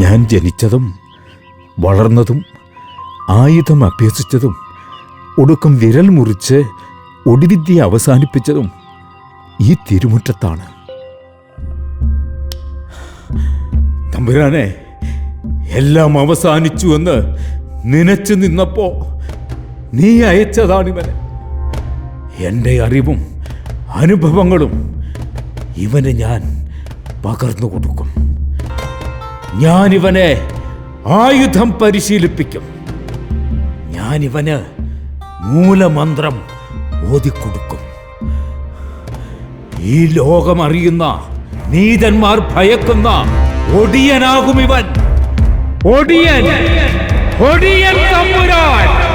ഞാൻ ജനിച്ചതും വളർന്നതും ആയുധം അഭ്യസിച്ചതും ഒടുക്കം വിരൽ മുറിച്ച് ഒടിവിദ്യ അവസാനിപ്പിച്ചതും ഈ തിരുമുറ്റത്താണ്. തമ്പുരാനെ, എല്ലാം അവസാനിച്ചു എന്ന് നനച്ചു നിന്നപ്പോ നീ അയച്ചതാണിവനെ. എൻ്റെ അറിവും അനുഭവങ്ങളും ഇവന് ഞാൻ പകർന്നു കൊടുക്കും. ഞാനിവനെ ആയുധം പരിശീലിപ്പിക്കും. ഞാനിവന് മൂലമന്ത്രം ഓതിക്കൊടുക്കും. ഈ ലോകമറിയുന്ന നീതന്മാർ ഭയക്കുന്ന ഒടിയനാകും ഇവൻ. ഒടിയൻ, ഒടിയൻ തമ്പുരാൻ.